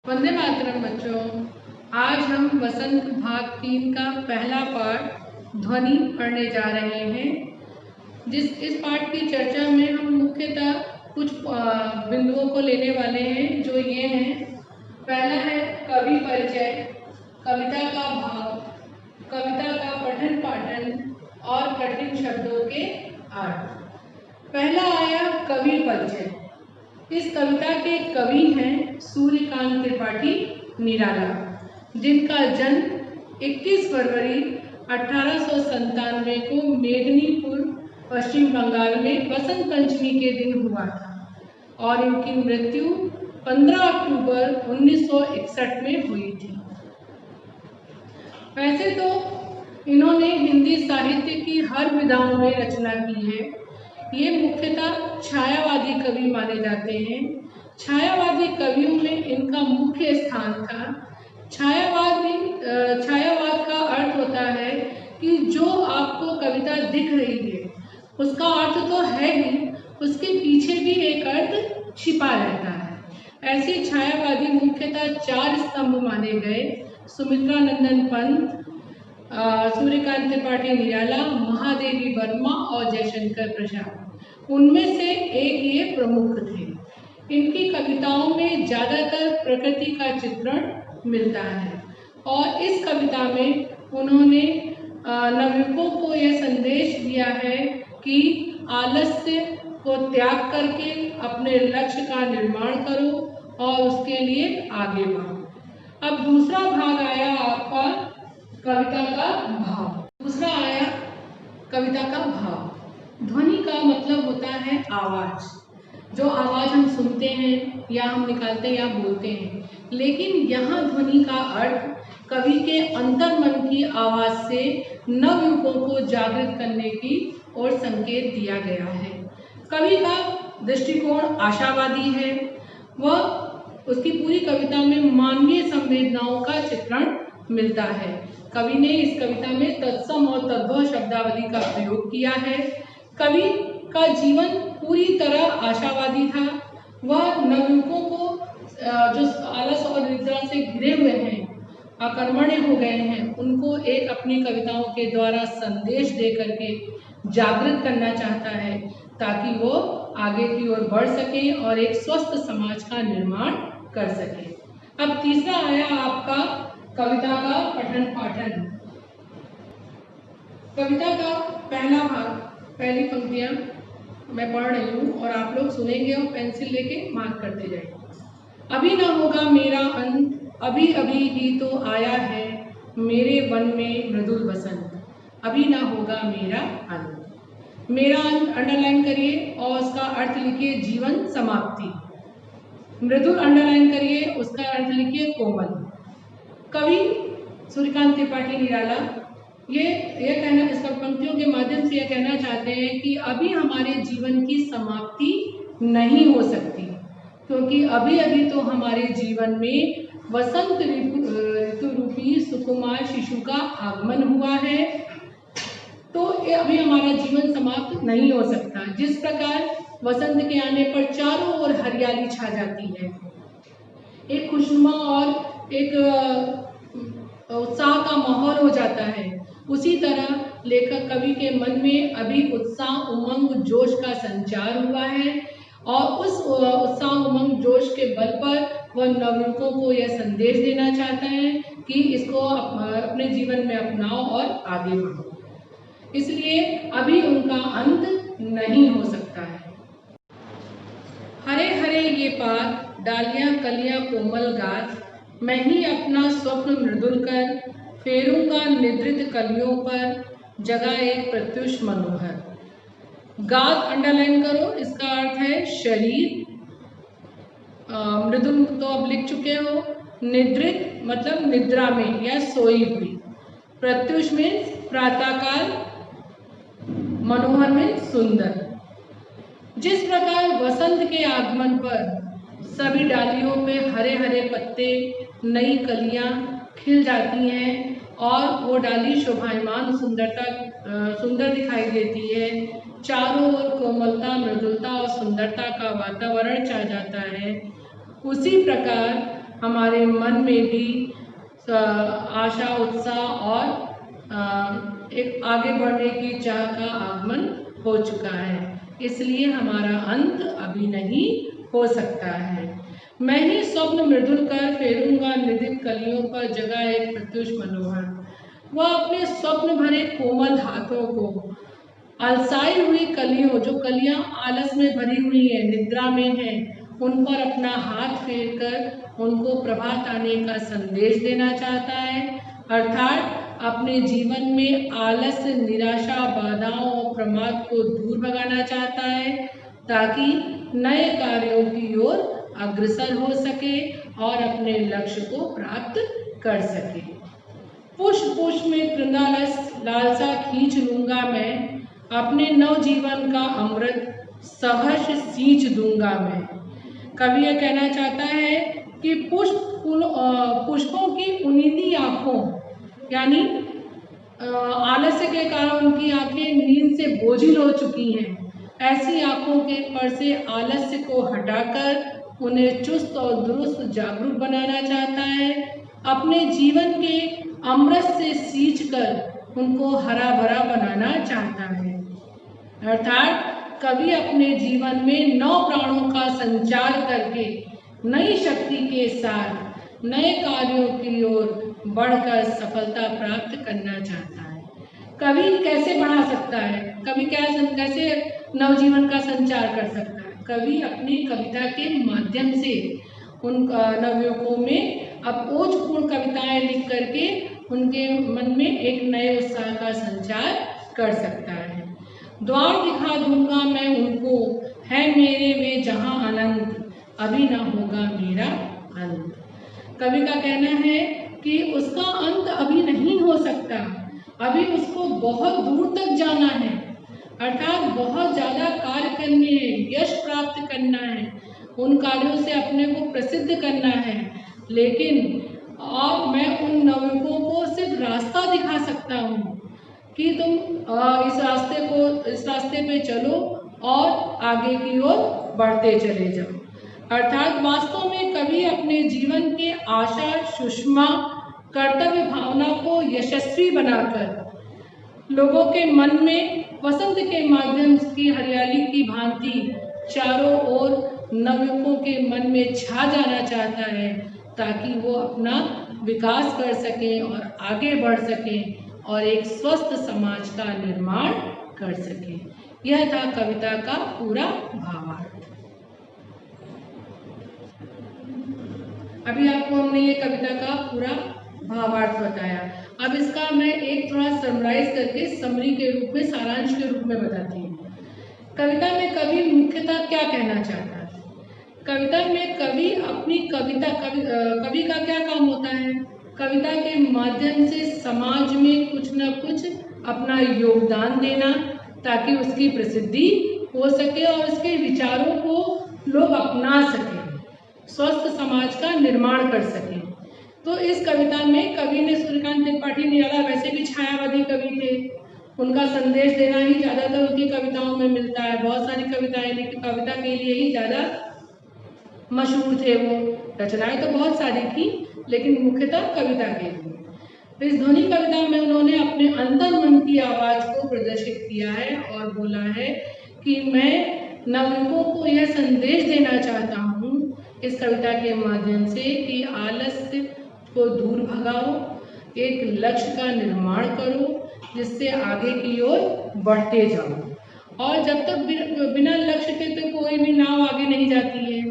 वंदे मातरम बच्चों। आज हम वसंत भाग 3 का पहला पाठ ध्वनि पढ़ने जा रहे हैं। इस पाठ की चर्चा में हम मुख्यतः कुछ बिंदुओं को लेने वाले हैं, जो ये हैं। पहला है कवि परिचय, कविता का भाव, कविता का पठन पाठन और कठिन शब्दों के अर्थ। पहला आया कवि परिचय। इस कविता के कवि हैं सूर्यकांत त्रिपाठी निराला, जिनका जन्म 21 फरवरी 1897 को मेदिनीपुर, पश्चिम बंगाल में बसंत पंचमी के दिन हुआ था और इनकी मृत्यु 15 अक्टूबर 1961 में हुई थी। वैसे तो इन्होंने हिंदी साहित्य की हर विधाओं में रचना की है। ये मुख्यतः छायावादी कवि माने जाते हैं। छायावादी कवियों में इनका मुख्य स्थान था। छायावाद का अर्थ होता है कि जो आपको कविता दिख रही है उसका अर्थ तो है ही, उसके पीछे भी एक अर्थ छिपा रहता है। ऐसे छायावादी मुख्यतः 4 स्तंभ माने गए: सुमित्रानंदन पंत, सूर्यकांत त्रिपाठी निराला, महादेवी वर्मा और जयशंकर प्रसाद। उनमें से एक ये प्रमुख थे। इनकी कविताओं में ज़्यादातर प्रकृति का चित्रण मिलता है और इस कविता में उन्होंने नवयुवकों को यह संदेश दिया है कि आलस्य को त्याग करके अपने लक्ष्य का निर्माण करो और उसके लिए आगे बढ़ो। अब दूसरा भाग आया आपका कविता का भाव। दूसरा आया कविता का भाव। ध्वनि का मतलब होता है आवाज, जो आवाज हम सुनते हैं या हम निकालते हैं या बोलते हैं। लेकिन यहाँ ध्वनि का अर्थ कवि के अंतर्मन की आवाज से नवयुवकों को जागृत करने की ओर संकेत दिया गया है। कवि का दृष्टिकोण आशावादी है। वह उसकी पूरी कविता में मानवीय संवेदनाओं का चित्रण मिलता है। कवि ने इस कविता में तत्सम और तद्भव शब्दावली का प्रयोग किया है। कवि का जीवन पूरी तरह आशावादी था। वह नवयुवकों को जो आलस और निद्रा से घिरे हुए हैं, अकर्मण्य हो गए हैं, उनको एक अपनी कविताओं के द्वारा संदेश दे करके जागृत करना चाहता है, ताकि वो आगे की ओर बढ़ सके और एक स्वस्थ समाज का निर्माण कर सके। अब तीसरा आया आपका कविता का पठन पाठन। कविता का पहला भाग, पहली पंक्तियां मैं पढ़ रही हूँ और आप लोग सुनेंगे और पेंसिल लेके मार्क करते जाएंगे। अभी ना होगा मेरा अंत, अभी अभी ही तो आया है मेरे वन में मृदुल बसंत। अभी ना होगा मेरा अंत। मेरा अंत अंडरलाइन करिए और उसका अर्थ लिखिए जीवन समाप्ति। मृदुल अंडरलाइन करिए, उसका अर्थ लिखिए कोमल। कवि सूर्यकांत त्रिपाठी निराला ये कहना, इसका पंक्तियों के माध्यम से यह कहना चाहते हैं कि अभी हमारे जीवन की समाप्ति नहीं हो सकती, क्योंकि अभी अभी तो हमारे जीवन में वसंत ऋतु रूपी सुकुमार शिशु का आगमन हुआ है। तो अभी हमारा जीवन समाप्त नहीं हो सकता। जिस प्रकार वसंत के आने पर चारों ओर हरियाली छा जाती है, एक खुशनुमा और एक उत्साह का माहौल हो जाता है, उसी तरह लेखक कवि के मन में अभी उत्साह, उमंग, जोश का संचार हुआ है और उस उत्साह, उमंग, जोश के बल पर वह नवयुवकों को यह संदेश देना चाहता है कि इसको अपने जीवन में अपनाओ और आगे बढ़ो। इसलिए अभी उनका अंत नहीं हो सकता है। हरे हरे ये पात, डालियां कलियां कोमल गात, मैं ही अपना स्वप्न मृदुल कर, फेरूंगा निद्रित कलियों पर, जगह एक प्रत्युष मनोहर। गात अंडरलाइन करो, इसका अर्थ है शरीर। मृदुल तो अब लिख चुके हो। निद्रित मतलब निद्रा में या सोई हुई। प्रत्युष मीन्स प्रातःकाल, मनोहर मीन्स सुंदर। जिस प्रकार वसंत के आगमन पर सभी डालियों पे हरे हरे पत्ते, नई कलियां खिल जाती हैं और वो डाली शोभायमान सुंदर दिखाई देती है, चारों ओर कोमलता, मृदुलता और सुंदरता का वातावरण छा जाता है, उसी प्रकार हमारे मन में भी आशा, उत्साह और एक आगे बढ़ने की चाह का आगमन हो चुका है। इसलिए हमारा अंत अभी नहीं हो सकता है। मैं ही स्वप्न मृदुल कर फेरूंगा निदित कलियों पर जगह एक प्रत्युष मनोहर। वह अपने स्वप्न भरे कोमल हाथों को अलसाई हुई कलियों, जो कलियां आलस में भरी हुई हैं, निद्रा में हैं, उन पर अपना हाथ फेर कर उनको प्रभात आने का संदेश देना चाहता है। अर्थात अपने जीवन में आलस, निराशा, बाधाओं और प्रमाद को दूर भगाना चाहता है, ताकि नए कार्यों की ओर अग्रसर हो सके और अपने लक्ष्य को प्राप्त कर सके। पुष्प पुष्प में तृणालस लालसा खींच लूंगा मैं, अपने नवजीवन का अमृत सहर्ष सींच दूंगा मैं। कवि यह कहना चाहता है कि पुष्पों की उनींदी आंखों, यानी आलस्य के कारण उनकी आंखें नींद से बोझिल हो चुकी हैं, ऐसी आंखों के पर से आलस्य को हटाकर उन्हें चुस्त और दुरुस्त जागरूक बनाना चाहता है। अपने जीवन के अमृत से सींचकर उनको हरा भरा बनाना चाहता है। अर्थात कवि अपने जीवन में नौ प्राणों का संचार करके नई शक्ति के साथ नए कार्यों की ओर बढ़कर सफलता प्राप्त करना चाहता है। कवि कैसे बढ़ा सकता है? कवि कैसे नवजीवन का संचार कर सकता है? कवि अपनी कविता के माध्यम से उन नवयुवकों में ओजपूर्ण कविताएं लिख करके उनके मन में एक नए उत्साह का संचार कर सकता है। द्वार दिखा दूंगा मैं उनको, है मेरे वे जहां अनंत, अभी ना होगा मेरा अंत। कवि का कहना है कि उसका अंत अभी नहीं हो सकता, अभी उसको बहुत दूर तक जाना है, अर्थात बहुत ज़्यादा कार्य करने हैं, यश प्राप्त करना है, उन कार्यों से अपने को प्रसिद्ध करना है। लेकिन और मैं उन नवयुवकों को सिर्फ रास्ता दिखा सकता हूँ कि तुम इस रास्ते पे चलो और आगे की ओर बढ़ते चले जाओ। अर्थात वास्तव में कवि अपने जीवन के आशा, सुषमा, कर्तव्य भावना को यशस्वी बनाकर लोगों के मन में वसंत के माध्यम की हरियाली की भांति चारों ओर नवयुवकों के मन में छा जाना चाहता है, ताकि वो अपना विकास कर सकें और आगे बढ़ सकें और एक स्वस्थ समाज का निर्माण कर सकें। यह था कविता का पूरा भावार्थ। अभी आपको हमने ये कविता का पूरा भावार्थ बताया। अब इसका मैं एक थोड़ा समराइज करके समरी के रूप में, सारांश के रूप में बताती हूँ। कविता में कवि मुख्यतः क्या कहना चाहता है? कविता में कवि अपनी कवि का क्या काम होता है? कविता के माध्यम से समाज में कुछ न कुछ अपना योगदान देना, ताकि उसकी प्रसिद्धि हो सके और उसके विचारों को लोग अपना सकें, स्वस्थ समाज का निर्माण कर सकें। तो इस कविता में कवि ने, सूर्यकांत त्रिपाठी निराला वैसे भी छायावादी कवि थे, उनका संदेश देना ही ज़्यादातर उनकी कविताओं में मिलता है। बहुत सारी कविताएं लेकिन कविता के लिए ही ज़्यादा मशहूर थे। वो रचनाएं तो बहुत सारी थी, लेकिन मुख्यतः कविता के लिए। तो इस ध्वनि कविता में उन्होंने अपने अंतर मन की आवाज़ को प्रदर्शित किया है और बोला है कि मैं नवयुवकों को यह संदेश देना चाहता हूँ इस कविता के माध्यम से कि आलस्य को दूर भगाओ, एक लक्ष्य का निर्माण करो, जिससे आगे की ओर बढ़ते जाओ। और जब तक बिना लक्ष्य के तो कोई भी नाव आगे नहीं जाती है,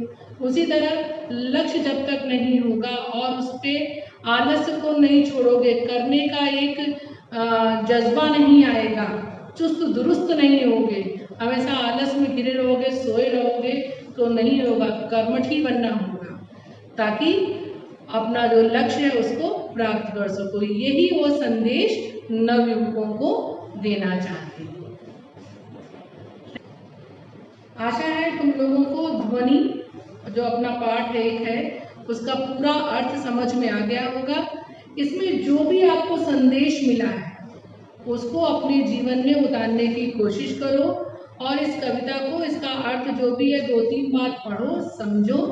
उसी तरह लक्ष्य जब तक नहीं होगा और उस पर आलस्य को नहीं छोड़ोगे, करने का एक जज्बा नहीं आएगा, चुस्त दुरुस्त नहीं होगे, हमेशा आलस में घिरे रहोगे, सोए रहोगे, तो नहीं होगा। कर्मठ ही बनना होगा, ताकि अपना जो लक्ष्य है उसको प्राप्त कर सको। यही वो संदेश नवयुवकों को देना चाहते हैं। आशा है तुम लोगों को ध्वनि जो अपना पाठ एक है उसका पूरा अर्थ समझ में आ गया होगा। इसमें जो भी आपको संदेश मिला है उसको अपने जीवन में उतारने की कोशिश करो और इस कविता को, इसका अर्थ जो भी है 2-3 बार पढ़ो, समझो,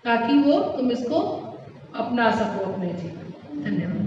ताकि वो तुम इसको अपना सको अपने जीवन। धन्यवाद।